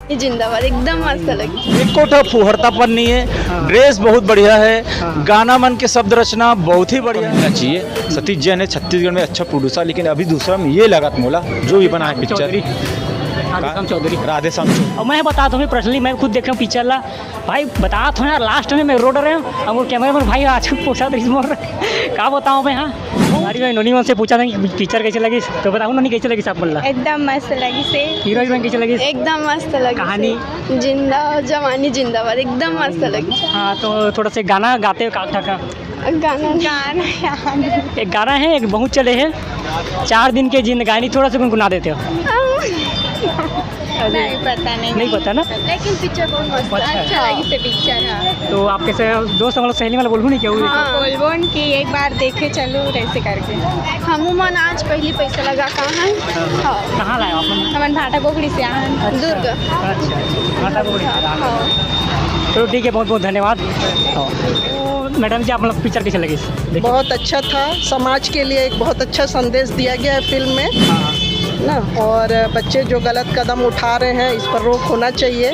जिंदाबाद एकदम मस्त लगी। एक फुहरतापन नहीं है, ड्रेस बहुत बढ़िया है, गाना मन के शब्द रचना बहुत ही बढ़िया है। चाहिए सतीश जैन है छत्तीसगढ़ में अच्छा प्रोड्यूसर, लेकिन अभी दूसरा में ये लगा मोला जो भी बना है पिक्चर राधेश्याम चौधरी। और मैं बताता हूँ पर्सनली, मैं खुद देख रहा हूँ पिक्चर ला भाई, बता तो यार लास्ट में मैं रोड रहे हूँ और वो कैमरे पर भाई आज पूछा तो मोर क्या बताऊँ मैं। हाँ हमारी भाई नोनी से पूछा था कि पिक्चर कैसे लगी, तो बताऊँ नोनी कैसे लगी साहब बोला। एकदम मस्त लगी से। हीरो हीरोइन कैसे लगी? एकदम मस्त लगी। कहानी जिंदा जवानी जिंदाबाद एकदम मस्त लगी। हाँ तो थोड़ा सा गाना गाते हो का एक गाना है, एक बहुत चले हैं 4 दिन के जिंदगानी, थोड़ा सा गुनगुना देते हो? नहीं पता ना, लेकिन पिक्चर बहुत मस्त अच्छा लगी से पिक्चर। हाँ तो आपके से दोस्त वाला सहेली वाला बोलूँ नहीं क्या? बोलबोन की एक बार देखे चलो ऐसे करके। हम मन आज पहली पैसा लगा कहाँ कहाँ लाए आप? हमारे भाटा पोखड़ी से दुर्ग। अच्छा तो ठीक है, बहुत बहुत धन्यवाद। तो मैडम जी आप लोग पिक्चर कैसे लगी? बहुत अच्छा था, समाज के लिए एक बहुत अच्छा संदेश दिया गया है फिल्म में ना, और बच्चे जो गलत कदम उठा रहे हैं इस पर रोक होना चाहिए,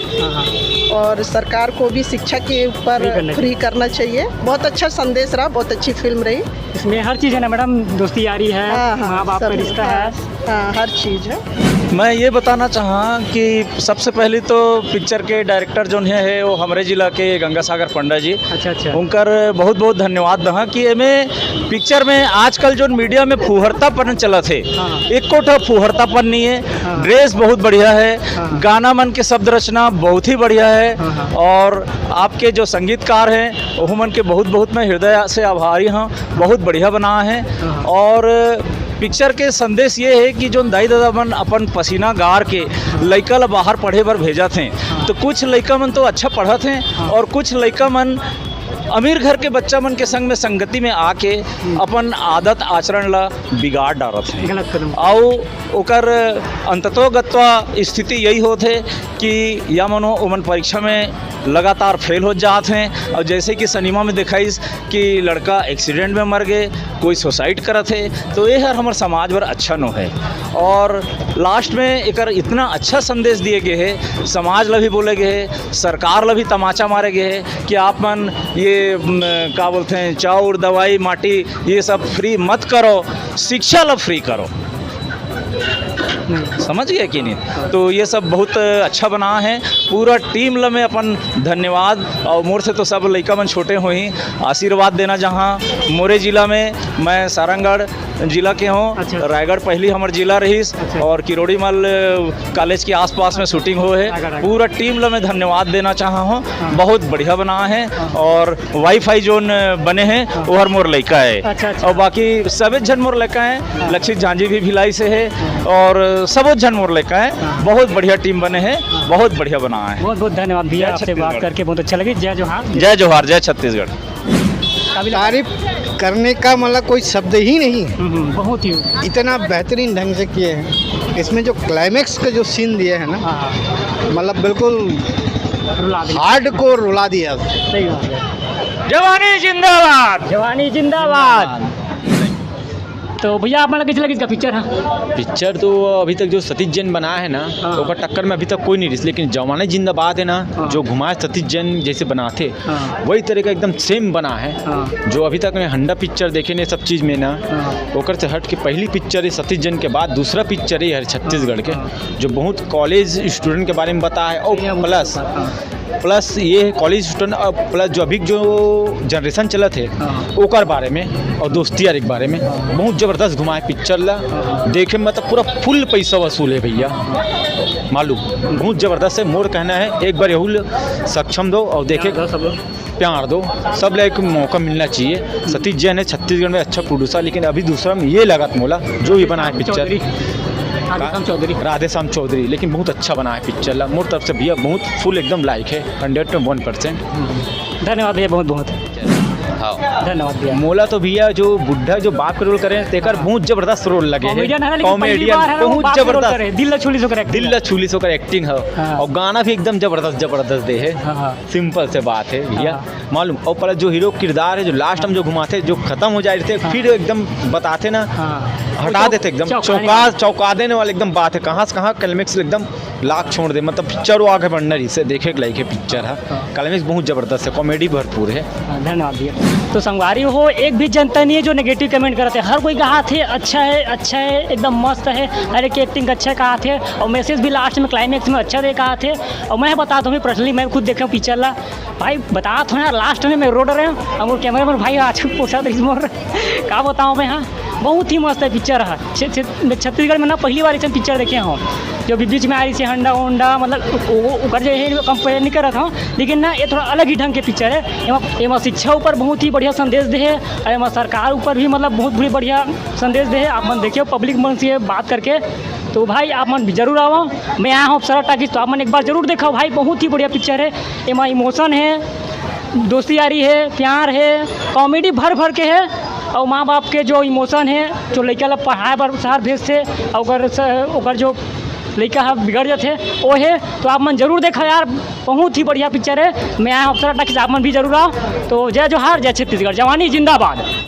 और सरकार को भी शिक्षा के ऊपर फ्री करना चाहिए। बहुत अच्छा संदेश रहा, बहुत अच्छी फिल्म रही। इसमें हर चीज़ है ना मैडम, दोस्ती यारी है, माँ बाप का रिश्ता है, हर चीज़ है। मैं ये बताना चाहा कि सबसे पहले तो पिक्चर के डायरेक्टर जो है वो हमारे जिला के गंगा सागर पंडा जी। अच्छा उनकर बहुत बहुत धन्यवाद दहा कि एमें पिक्चर में आजकल जो मीडिया में फुहरतापन चला थे, एक फुहरतापन नहीं है, ड्रेस बहुत बढ़िया है, गाना मन के शब्द रचना बहुत ही बढ़िया है, और आपके जो संगीतकार हैं वो मन के बहुत बहुत मैं हृदय से आभारी हूँ, बहुत बढ़िया बना है। और पिक्चर के संदेश ये है कि जो दाई दादा मन अपन पसीना गार के लइका ला बाहर पढ़े बर भेजा थे, तो कुछ लइका मन तो अच्छा पढ़ा थे और कुछ लइका मन अमीर घर के बच्चा मन के संग में संगति में आके अपन आदत आचरण ला बिगाड़ डालत हैं, और ओकर अंततोगत्वा स्थिति यही होते कि या मनो ओमन परीक्षा में लगातार फेल हो जाते हैं। और जैसे कि सिनेमा में दिखाइस कि लड़का एक्सीडेंट में मर गए, कोई सुसाइड करत है, तो ये हर हमारे समाज पर अच्छा न है। और लास्ट में एक इतना अच्छा संदेश दिए गए है, समाज ला भी बोले गए है, सरकार ला भी तमाचा मारे गए है कि आप मन ये क्या बोलते हैं चाउर दवाई माटी ये सब फ्री मत करो, शिक्षा ला फ्री करो। समझ गया कि नहीं? तो ये सब बहुत अच्छा बना है, पूरा टीम ला में अपन धन्यवाद। और मोर से तो सब लड़का मन छोटे हो ही आशीर्वाद देना। जहाँ मोरे जिला में मैं सारंगढ़ जिला के हूँ, अच्छा। रायगढ़ पहली हमार जिला रहीस, अच्छा। और किरोड़ी मल कॉलेज के आसपास में शूटिंग हो है, पूरा टीम ला मैं धन्यवाद देना चाहा हूँ। बहुत बढ़िया बना है, और वाईफाई जोन बने हैं वो हर मोर लड़का है। अच्छा। और बाकी सभी जन मोर लड़का है, लक्षित झांझी भी भिलाई से है, और सब जन मोर लड़का है। बहुत बढ़िया टीम बने हैं, बहुत बढ़िया बना है। बहुत बहुत धन्यवाद भैया, आपसे बात करके बहुत अच्छा लगी। जय जोहार। जय जोहार, जय छत्तीसगढ़। तारीफ करने का मतलब कोई शब्द ही नहीं, बहुत ही इतना बेहतरीन ढंग से किए हैं। इसमें जो क्लाइमेक्स का जो सीन दिए हैं ना, मतलब बिल्कुल हार्ड को रुला दिया। सही बात है। जवानी जिंदाबाद, जवानी जिंदाबाद। तो भैया आप मतलब कैसे लगी इसका पिक्चर? हाँ पिक्चर तो अभी तक जो सतीश जैन बना है ना, तो टक्कर में अभी तक कोई नहीं रही, लेकिन जवानी जिंदाबाद है ना, जो घुमाए सतीश जैन जैसे बनाते वही तरह का एकदम सेम बना है। जो अभी तक मैं हंडा पिक्चर देखे ने सब चीज़ में ना, ओकर से हट के पहली पिक्चर है सतीश जैन के बाद दूसरा पिक्चर है छत्तीसगढ़ के, जो बहुत कॉलेज स्टूडेंट के बारे में बता है। और प्लस ये कॉलेज स्टूडेंट, और प्लस जो अभी जो जनरेशन चला थे ओकर बारे में, और दोस्ती यार के बारे में बहुत ज़बरदस्त घुमाए पिक्चर ला। देखे मतलब पूरा फुल पैसा वसूल है भैया, मालूम बहुत ज़बरदस्त है। मोर कहना है एक बार यहूल सक्षम दो और देखे, प्यार दो, सब लोग को मौका मिलना चाहिए। सतीश जैन है छत्तीसगढ़ में अच्छा प्रोड्यूसर, लेकिन अभी दूसरा में ये लगा मोला जो भी बना है पिक्चर राधेश्याम चौधरी, लेकिन बहुत अच्छा बना है पिक्चर ला। मोर तरफ से भैया बहुत फुल एकदम लाइक है, 100 में 1%। धन्यवाद भैया, बहुत बहुत। हाँ धन्यवाद भैया। मोला तो भैया जो बुढ़ा जो बाप के रोल करे तेकर बहुत जबरदस्त रोल लगे है। कॉमेडियन है ना, लेकिन पहली बार है ना, वो बहुत बाप का रोल करे, जबरदस्त, दिल छुली सो करे, दिल छूली सो कर एक्टिंग है। हाँ। और गाना भी एकदम जबरदस्त दे है। हाँ। सिंपल से बात है भैया, हाँ। मालूम। और पर जो हीरो किरदार है जो लास्ट में जो घुमाते जो खत्म हो जाए थे, फिर एकदम बताते ना, हटा देते एकदम चौंका देने वाले एकदम बात है। कहाँ से कहाँ क्लाइमेक्स एकदम लाख छोड़ दे, मतलब पिक्चर वो आगे बढ़ना रही से देखे के लायक है पिक्चर है। क्लाइमेक्स बहुत जबरदस्त है, कॉमेडी भरपूर है। धन्यवाद भैया। तो संगवारी हो, एक भी जनता नहीं है जो नेगेटिव कमेंट करते हैं। हर कोई कहा थे अच्छा है एकदम मस्त है, हर एक एक्टिंग अच्छा कहा थे, और मैसेज भी लास्ट में क्लाइमेक्स में अच्छा दे कहा थे। और मैं बताता हूँ पर्सनली, मैं खुद देखा हूँ पिक्चर ला भाई, बता तो यार लास्ट में मैं रो रहे हूँ, और वो कैमरा मैन भाई आज पोछा मोर का बताऊँ मैं। हाँ, बहुत ही मस्त है पिक्चर है। छत्तीसगढ़ में ना पहली बार ऐसा पिक्चर देखे हूँ जो बीच में आ रही थी हंडा होंडा, मतलब वो जो है कंपेयर नहीं कर रहा था, लेकिन ना ये थोड़ा अलग ही ढंग के पिक्चर है। एमा शिक्षा ऊपर बहुत ही बढ़िया संदेश दे है, और एमा सरकार ऊपर भी मतलब बहुत बड़ी बढ़िया संदेश दे है। आप मन देखिए पब्लिक मन से बात करके, तो भाई आप मन जरूर आओ। मैं आया हूँ अप्सरा टाकीज, तो आप मन एक बार जरूर देखो भाई, बहुत ही बढ़िया पिक्चर है। एमा इमोशन है, दोस्ती यारी है, प्यार है, कॉमेडी भर के है, और माँ बाप के जो इमोशन है, जो लड़का ला पढ़ाए पर शहर भेजते, और जो लड़का बिगड़ जाते वो है। तो आप मन जरूर देखा यार, बहुत ही बढ़िया पिक्चर है। मैं आया अप्सरा टाकीज, आप मन भी जरूर आओ। तो जय जोहार, जय छत्तीसगढ़, जवानी जिंदाबाद।